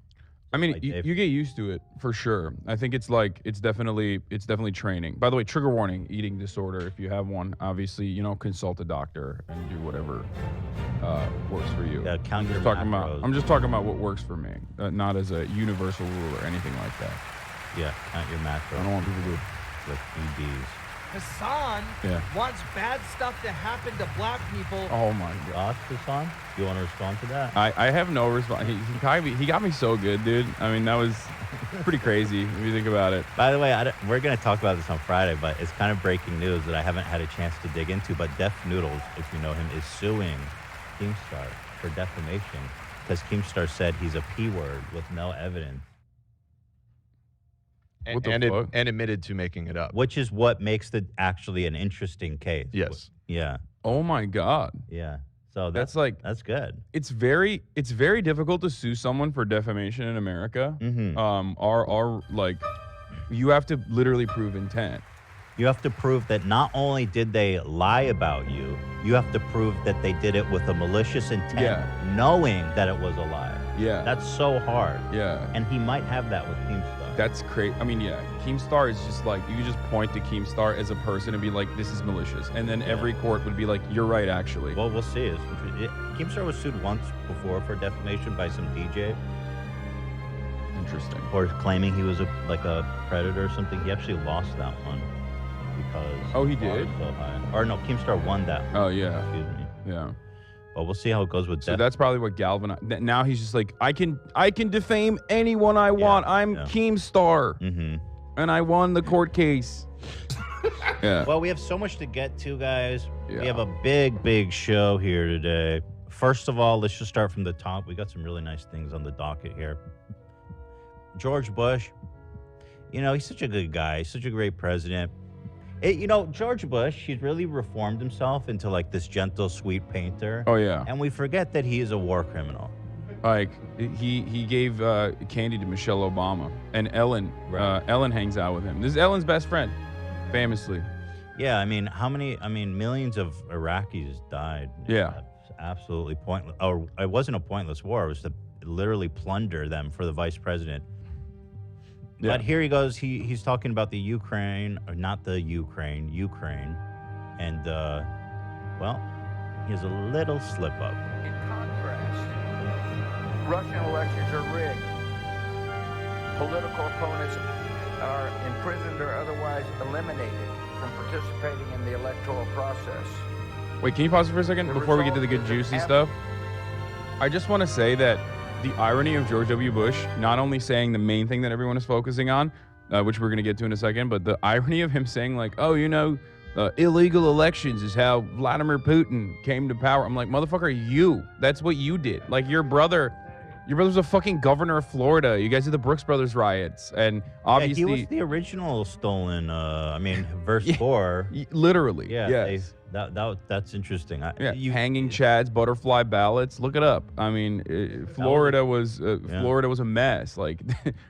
I mean, Like you get used to it for sure. I think it's like it's definitely training. By the way, trigger warning: eating disorder. If you have one, obviously, consult a doctor and do whatever works for you. Yeah, count your I'm just talking about what works for me, not as a universal rule or anything like that. Yeah, count your macros. I don't want people to. With EDs. Hassan wants bad stuff to happen to black people. Oh my God, Hassan, you want to respond to that? I have no response. He got me so good, dude. I mean, that was pretty crazy if you think about it. By the way, we're going to talk about this on Friday, but it's kind of breaking news that I haven't had a chance to dig into. But Def Noodles, if you know him, is suing Keemstar for defamation because Keemstar said he's a P word with no evidence. And admitted to making it up. Which is what makes it actually an interesting case. Yes. Yeah. Oh my God. Yeah. So that's good. It's very difficult to sue someone for defamation in America. Mm-hmm. You have to literally prove intent. You have to prove that not only did they lie about you, you have to prove that they did it with a malicious intent, knowing that it was a lie. Yeah. That's so hard. Yeah. And he might have that with Keemstar. That's crazy. I mean, yeah, Keemstar is just like, you could just point to Keemstar as a person and be like, this is malicious. And then every court would be like, you're right, actually. Well, we'll see. Keemstar was sued once before for defamation by some DJ. Interesting. Or claiming he was a predator or something. He actually lost that one because... Oh, he the bar did? was so high. Or no, Keemstar won that one. Oh, yeah. Excuse me. Yeah. But we'll see how it goes with So that's probably what galvanized. Now he's just like, I can defame anyone I want. I'm Keemstar. Mm-hmm. And I won the court case. Yeah. Well, we have so much to get to, guys. Yeah. We have a big show here today. First of all, let's just start from the top. We got some really nice things on the docket here. George Bush, he's such a good guy. He's such a great president. George Bush, he's really reformed himself into like this gentle, sweet painter. Oh, yeah. And we forget that he is a war criminal. Like, he gave candy to Michelle Obama. And Ellen, Ellen hangs out with him. This is Ellen's best friend, famously. Yeah, millions of Iraqis died. Yeah. Absolutely pointless. Or it wasn't a pointless war. It was to literally plunder them for the vice president. But here he goes. He's talking about the Ukraine, or not the Ukraine, and well, he has a little slip up. In contrast, Russian elections are rigged. Political opponents are imprisoned or otherwise eliminated from participating in the electoral process. Wait, can you pause for a second before we get to the good juicy stuff? I just want to say that the irony of George W. Bush not only saying the main thing that everyone is focusing on, which we're going to get to in a second, but the irony of him saying like, oh, illegal elections is how Vladimir Putin came to power. I'm like, motherfucker, that's what you did. Like your brother's a fucking governor of Florida. You guys did the Brooks Brothers riots, and obviously he was the original stolen. Verse 4. Literally. Yeah. Yes. That's interesting. Hanging chads, butterfly ballots. Look it up. I mean, Florida was a mess. Like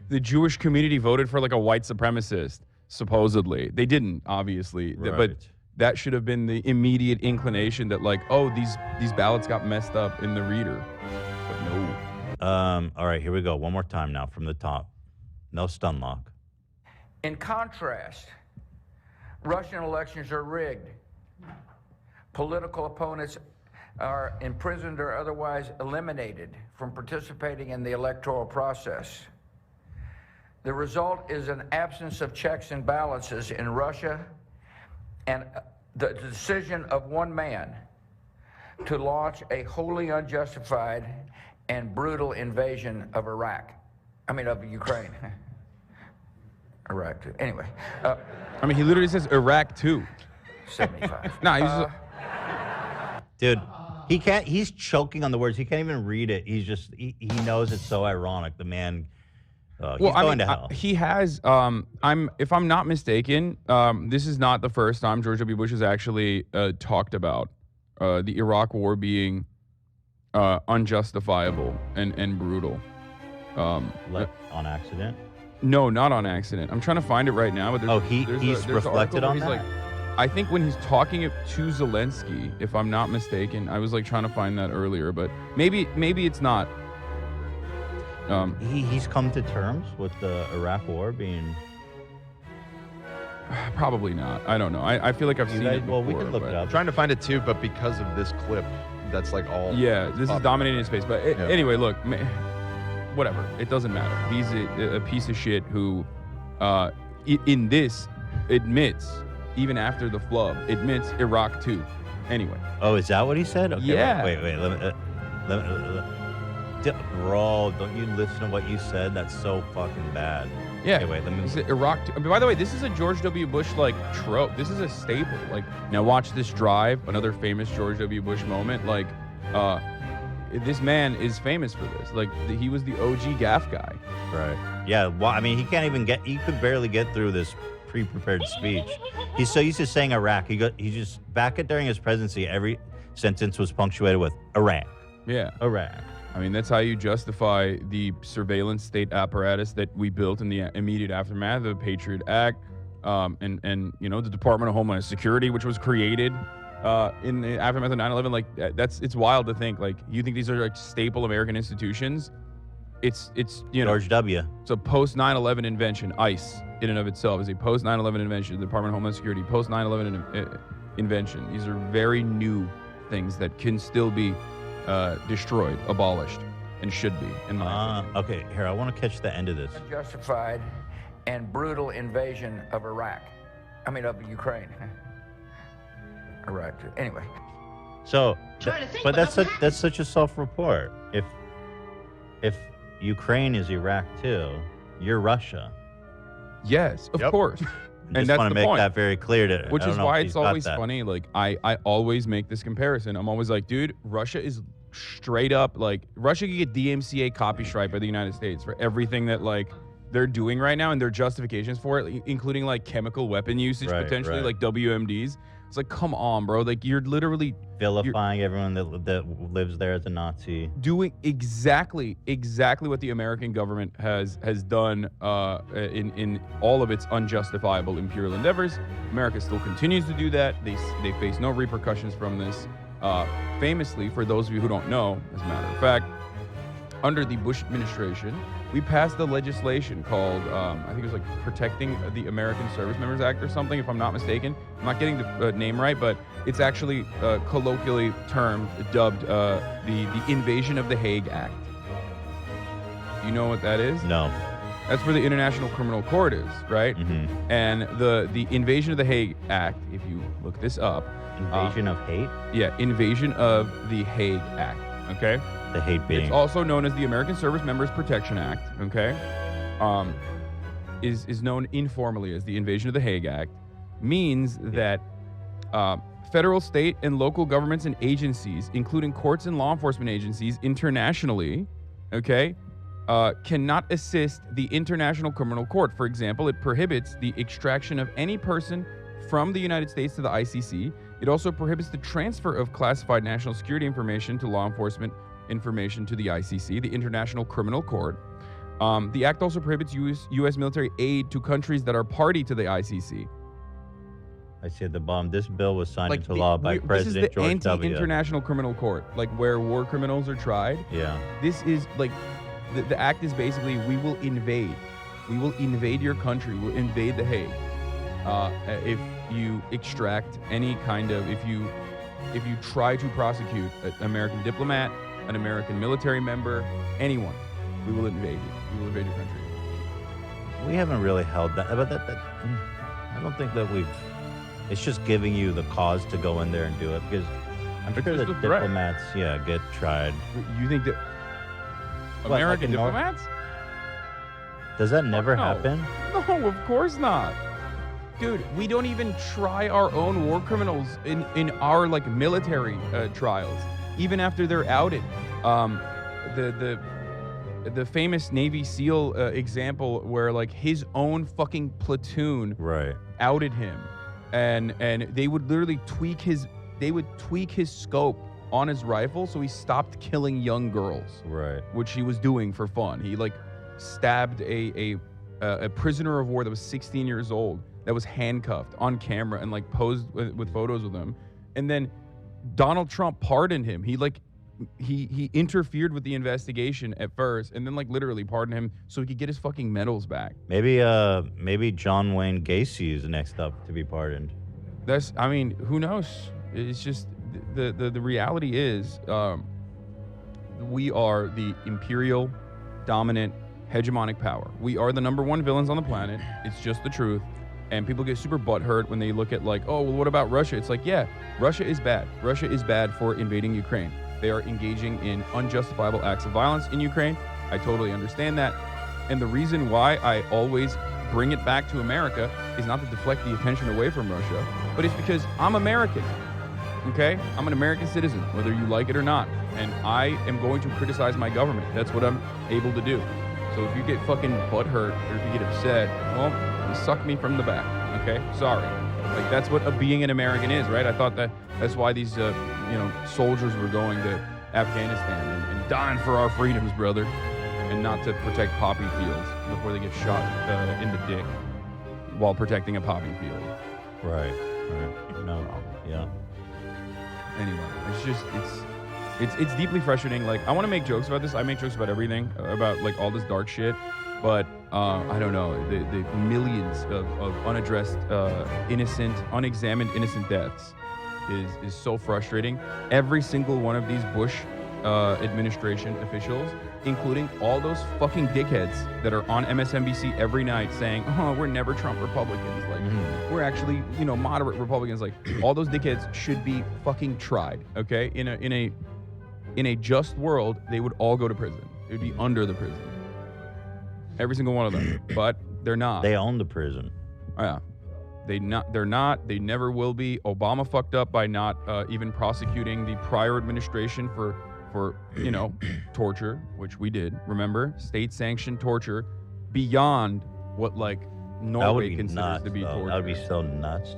the Jewish community voted for like a white supremacist. Supposedly, they didn't. Obviously, but that should have been the immediate inclination that like, oh, these ballots got messed up in the reader. But no. All right, here we go. One more time now from the top. No stun lock. In contrast, Russian elections are rigged. Political opponents are imprisoned or otherwise eliminated from participating in the electoral process. The result is an absence of checks and balances in Russia and the decision of one man to launch a wholly unjustified and brutal invasion of Ukraine. Iraq too. Anyway. He literally says Iraq too. 75. No, he's dude, he can't. He's choking on the words. He can't even read it. He's just. He knows it's so ironic. The man. He's going to hell. He has. If I'm not mistaken, this is not the first time George W. Bush has actually talked about the Iraq War being unjustifiable and brutal. On accident? No, not on accident. I'm trying to find it right now. But he's reflected on that? Like, I think when he's talking to Zelensky, if I'm not mistaken, I was like trying to find that earlier, but maybe it's not. He's come to terms with the Iraq War being. Probably not. I don't know. I feel like I've seen it before. Well, we can look it up. I'm trying to find it too, but because of this clip, that's like all. Yeah, this is dominating his space. But anyway, look, whatever. It doesn't matter. He's a piece of shit who, in this, admits, even after the flub, admits Iraq too. Anyway. Oh, is that what he said? Okay, yeah. Wait. Let me bro, don't you listen to what you said? That's so fucking bad. Yeah. Okay, wait, let me. Iraq. By the way, this is a George W. Bush like trope. This is a staple. Like, now watch this drive. Another famous George W. Bush moment. Like, this man is famous for this. Like, he was the OG gaff guy. Right. Yeah. Well, I mean, he can't even get. He could barely get through this pre-prepared speech. He's so used to saying Iraq. He just during his presidency, every sentence was punctuated with Iraq. Yeah. Iraq. I mean, that's how you justify the surveillance state apparatus that we built in the immediate aftermath of the Patriot Act, and the Department of Homeland Security, which was created in the aftermath of 9/11. Like, it's wild to think. Like, you think these are like staple American institutions? It's George W. It's a post 9/11 invention. ICE in and of itself is a post 9/11 invention. The Department of Homeland Security post 9/11 invention. These are very new things that can still be destroyed, abolished, and should be, in my opinion. Okay, here, I want to catch the end of this. Justified and brutal invasion of Ukraine. Iraq. Anyway. So, but that's such a self-report. If Ukraine is Iraq too, you're Russia. Yes, of course. And that's want to make point. That very clear. Which is why it's always funny. Like, I always make this comparison. I'm always like, dude, Russia is straight up like Russia could get DMCA copy strike by the United States for everything that like they're doing right now and their justifications for it, including like chemical weapon usage potentially, like WMDs. It's like, come on, bro. Like, you're literally vilifying everyone that lives there as a Nazi. Doing exactly what the American government has done in all of its unjustifiable imperial endeavors. America still continues to do that. They face no repercussions from this. Famously, for those of you who don't know, as a matter of fact, under the Bush administration, we passed the legislation called, I think it was like Protecting the American Service Members Act or something, if I'm not mistaken. I'm not getting the name right, but it's actually colloquially dubbed the Invasion of the Hague Act. Do you know what that is? No. That's where the International Criminal Court is, right? Mm-hmm. And the Invasion of the Hague Act, if you look this up. Invasion of hate? Yeah, Invasion of the Hague Act, okay? The hate being. It's also known as the American Service Members Protection Act, okay? Is known informally as the Invasion of the Hague Act, means that federal, state, and local governments and agencies, including courts and law enforcement agencies internationally, okay, cannot assist the International Criminal Court. For example, it prohibits the extraction of any person from the United States to the ICC. It also prohibits the transfer of classified national security information to law enforcement information to the ICC, the International Criminal Court. The act also prohibits U.S. military aid to countries that are party to the ICC. I see at the bottom. This bill was signed into law by President George W. This is the anti-international criminal court, like where war criminals are tried. Yeah. This is like, the act is basically, we will invade. We will invade your country. We'll invade The Hague. If you extract any kind of, if you try to prosecute an American diplomat, an American military member, anyone, we will invade you. We will invade your country. We haven't really held that, but that I don't think that we've. It's just giving you the cause to go in there and do it, because I'm sure that diplomats, get tried. You think that American diplomats? Does that never happen? No, of course not. Dude, we don't even try our own war criminals in our like military trials, even after they're outed. The famous Navy SEAL example where like his own fucking platoon outed him, and they would literally tweak his scope on his rifle so he stopped killing young girls, which he was doing for fun. He like stabbed a prisoner of war that was 16 years old that was handcuffed on camera and like posed with photos of him, and then Donald Trump pardoned him. He interfered with the investigation at first, and then like literally pardoned him so he could get his fucking medals back. Maybe John Wayne Gacy is next up to be pardoned. I mean, who knows? It's just the reality is we are the imperial, dominant, hegemonic power. We are the #1 villains on the planet. It's just the truth. And people get super butthurt when they look at like, oh, well, what about Russia? It's like, yeah, Russia is bad. Russia is bad for invading Ukraine. They are engaging in unjustifiable acts of violence in Ukraine. I totally understand that. And the reason why I always bring it back to America is not to deflect the attention away from Russia, but it's because I'm American, okay? I'm an American citizen, whether you like it or not. And I am going to criticize my government. That's what I'm able to do. So if you get fucking butthurt or if you get upset, well, suck me from the back, okay? Sorry. Like, that's what being an American is, right? I thought that's why these, soldiers were going to Afghanistan and dying for our freedoms, brother, and not to protect poppy fields before they get shot in the dick while protecting a poppy field. Right. No. Yeah. Anyway, it's deeply frustrating. Like, I want to make jokes about this. I make jokes about everything, about like all this dark shit. But I don't know, the millions of unaddressed, unexamined innocent deaths is so frustrating. Every single one of these Bush administration officials, including all those fucking dickheads that are on MSNBC every night saying, oh, we're never Trump Republicans. Like, we're actually, moderate Republicans. Like, all those dickheads should be fucking tried, okay? In a just world, they would all go to prison. It would be under the prison. Every single one of them, but they're not. They own the prison. Yeah, they're not. They never will be. Obama fucked up by not even prosecuting the prior administration for torture, which we did. Remember, state-sanctioned torture beyond what like Norway considers to be torture. That would be so nuts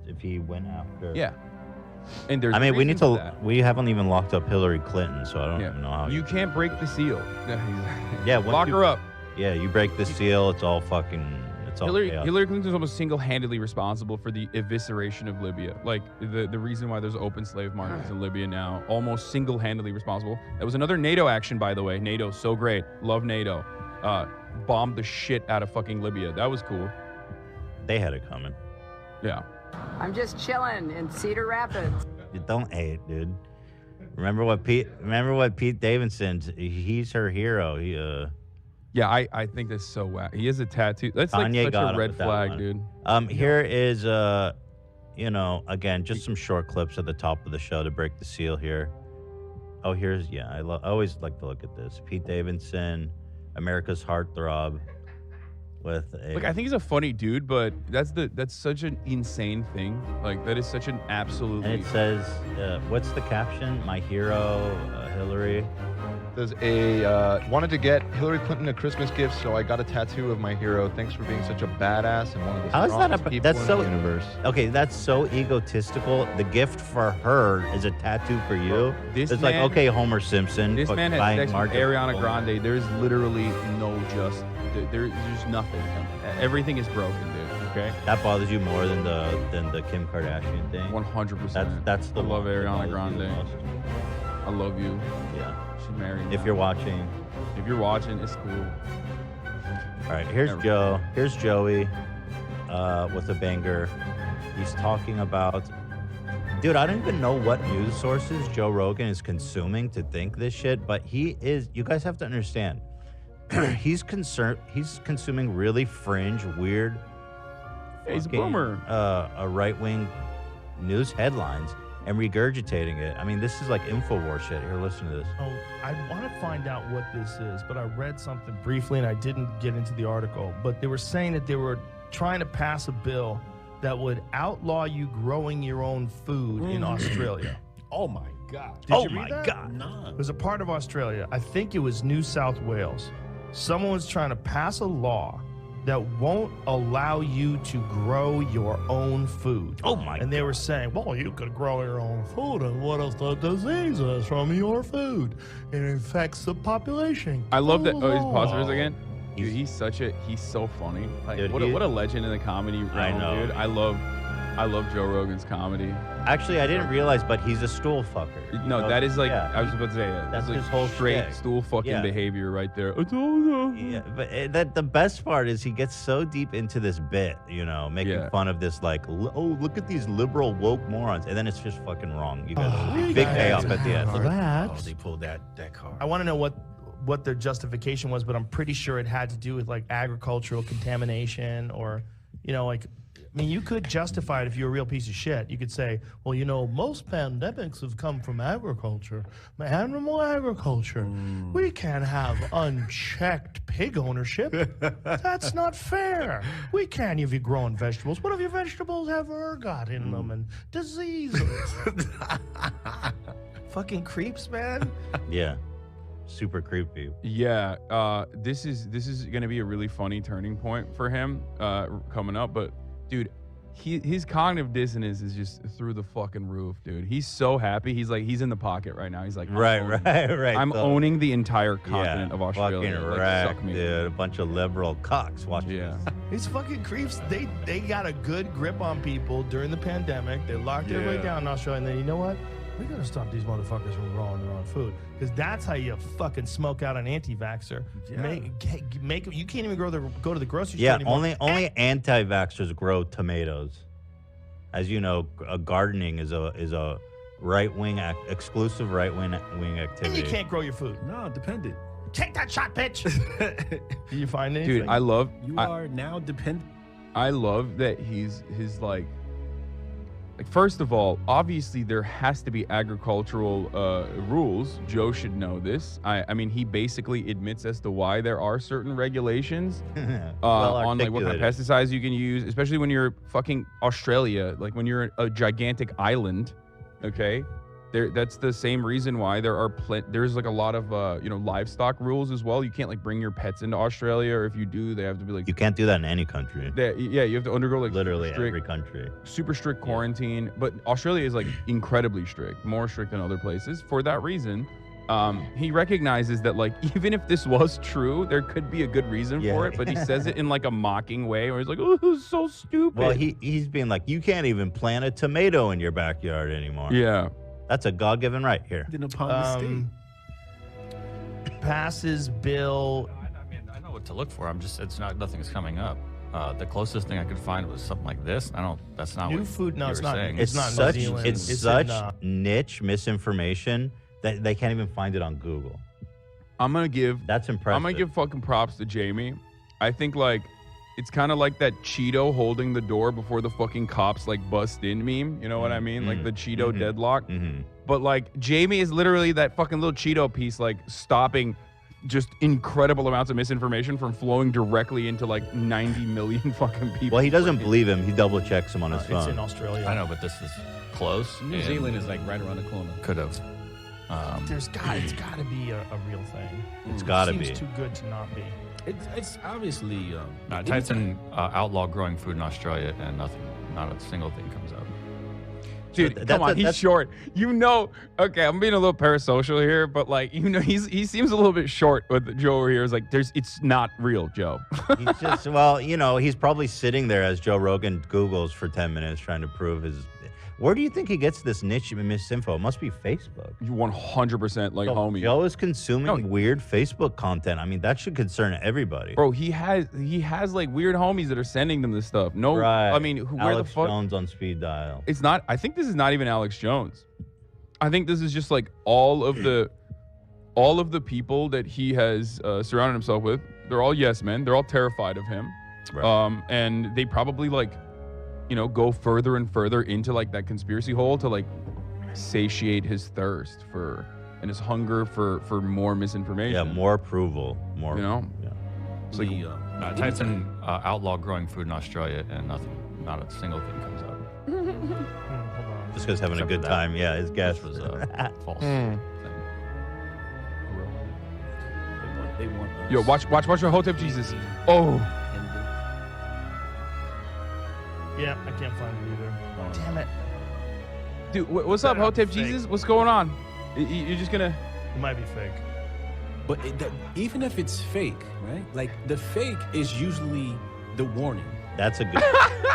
if he went after. Yeah. And there's we haven't even locked up Hillary Clinton, so I don't even know how. You can't break the seal. Yeah, lock her up. Yeah, you break the seal, it's all Hillary chaos. Clinton is almost single-handedly responsible for the evisceration of Libya. Like, the reason why there's open slave markets in Libya now, almost single-handedly responsible. That was another NATO action, by the way. NATO, so great. Love NATO. bombed the shit out of fucking Libya. That was cool. They had it coming. Yeah. I'm just chilling in Cedar Rapids. You don't hate, dude. Remember what Pete Davidson? He's her hero. Yeah, I think that's so whack. He has a tattoo. That's Kanye like such got a him red with that flag, one. dude. Here is again, just some short clips at the top of the show to break the seal here. Oh, I always like to look at this. Pete Davidson, America's heartthrob, with a. Like, I think he's a funny dude, but that's such an insane thing. Like, that is such an absolutely. And it says, what's the caption? My hero, Hillary. There's wanted to get Hillary Clinton a Christmas gift, so I got a tattoo of my hero. Thanks for being such a badass and one of the How is that strongest people that's in so the universe. Okay, that's so egotistical. The gift for her is a tattoo for you. This it's man- like, okay, Homer Simpson. This man has buying sex with market- Ariana Grande. There's literally there's nothing. Everything is broken, dude. Okay. That bothers you more than the Kim Kardashian thing. 100%. That's the I love one that Ariana bothers you Grande. the most. I love you. Yeah. She's married. If now. you're watching. If you're watching, it's cool. All right, here's Joe. Here's Joey with a banger. He's talking about. Dude, I don't even know what news sources Joe Rogan is consuming to think this shit, but he is. You guys have to understand. He's consuming really fringe, weird. He's a boomer. A right-wing news headlines and regurgitating it. I mean, this is like InfoWars shit. Here, listen to this. Oh, I want to find out what this is, but I read something briefly and I didn't get into the article. But they were saying that they were trying to pass a bill that would outlaw you growing your own food in Australia. Oh my God. Did you read that? No. It was a part of Australia. I think it was New South Wales. Someone was trying to pass a law that won't allow you to grow your own food. Oh my! And they were saying, well, you could grow your own food, and what if the disease is from your food? It infects the population. I love that. Oh, he's pause for a second. Dude, he's so funny. Like, Dude, what a legend in the comedy realm, I know. dude. I love Joe Rogan's comedy. Actually, I didn't realize, but he's a stool fucker. No, that is like yeah. I was about to say that. That's like his whole straight shtick. stool fucking Yeah. behavior right there. Yeah, but the best part is he gets so deep into this bit, making fun of this like, look at these liberal woke morons, and then it's just fucking wrong. You guys, big payoff at the end. They pulled that card. I want to know what their justification was, but I'm pretty sure it had to do with like agricultural contamination or, you could justify it if you're a real piece of shit. You could say, well, most pandemics have come from agriculture, animal agriculture. We can't have unchecked pig ownership. That's not fair. We can't if you're growing vegetables. What if your vegetables have ergot in them and diseases? Fucking creeps, man. Yeah. Super creepy. Yeah, this is gonna be a really funny turning point for him coming up. But dude, his cognitive dissonance is just through the fucking roof, dude. He's so happy. He's in the pocket right now. He's like, right. I'm So- owning the entire continent of Australia. Fucking Like, wrecked, suck me. dude. A bunch of liberal cocks watching Yeah. this. These fucking creeps, they got a good grip on people during the pandemic. They locked everybody down in Australia, and then you know what? We gotta stop these motherfuckers from growing their own food, because that's how you fucking smoke out an anti-vaxxer. Yeah. Make you can't even go to the grocery store Yeah, anymore. only anti-vaxxers grow tomatoes. As you know, gardening is a right-wing exclusive right-wing activity. And you can't grow your food. No, dependent. Take that shot, bitch. Do you find anything? Dude, I love. You are now dependent. I love that he's like. First of all, obviously there has to be agricultural rules. Joe should know this. I mean, he basically admits as to why there are certain regulations on like what kind of pesticides you can use, especially when you're fucking Australia, like when you're a gigantic island. Okay, that's the same reason why there's like a lot of livestock rules as well. You can't like bring your pets into Australia, or if you do, they have to be like. You can't do that in any country. Yeah, you have to undergo like literally every country. Super strict quarantine, but Australia is like incredibly strict, more strict than other places. For that reason, he recognizes that like even if this was true, there could be a good reason for it, but he says it in like a mocking way, where he's like, "Oh, this is so stupid." Well, he's being like, you can't even plant a tomato in your backyard anymore. Yeah. That's a God-given right here. Passes bill what to look for. Nothing's coming up. The closest thing I could find was something like this. That's not New what food. No, you it's were not. saying. It's not such New Zealand. it's It's such in, niche misinformation that they can't even find it on Google. I'm gonna give That's impressive. I'm gonna give fucking props to Jamie. I think like it's kind of like that Cheeto holding the door before the fucking cops like bust in meme. You know what I mean? Like the Cheeto deadlock. But like Jamie is literally that fucking little Cheeto piece, like stopping just incredible amounts of misinformation from flowing directly into like 90 million fucking people. Well, he doesn't believe him. He double checks him on his phone. It's in Australia. I know, but this is close. New Zealand is like right around the corner. Could have. It's got to be a real thing. It's got to Seems be. too good to not be. It's obviously. I typed in outlaw growing food in Australia, and nothing, not a single thing comes up. Dude, come on, he's short. You know, okay, I'm being a little parasocial here, but like, you know, he seems a little bit short with Joe over here. It's like, it's not real, Joe. He's just, well, you know, he's probably sitting there as Joe Rogan Googles for 10 minutes trying to prove his. Where do you think he gets this niche misinfo? It must be Facebook. You 100% like So homie. Joe is consuming weird Facebook content. I mean, that should concern everybody. Bro, he has like weird homies that are sending them this stuff. No, Right. I mean, where Alex the fuck? Jones on speed dial. It's not. I think this is not even Alex Jones. I think this is just like all of the people that he has surrounded himself with. They're all yes men. They're all terrified of him. Right. And they probably like, you know, go further and further into like that conspiracy hole to like satiate his thirst for and his hunger for more misinformation. Yeah, more approval. More. You know. Yeah. It's like, I typed in outlaw growing food in Australia, and nothing, not a single thing comes up. This guy's having Except a for good that, time. Yeah, his guess which was false. They want us. Yo, watch your Hotep Jesus. Oh. Yeah, I can't find it either. Damn it. Dude, what's up, Hotep Jesus? What's going on? You're just gonna... It might be fake. But even if it's fake, right? Like the fake is usually the warning. That's a good.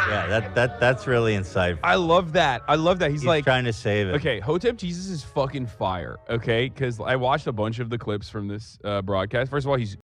Yeah, that's really insightful. I love that. He's like trying to save it. Okay, Hotep Jesus is fucking fire. Okay, because I watched a bunch of the clips from this broadcast. First of all, he's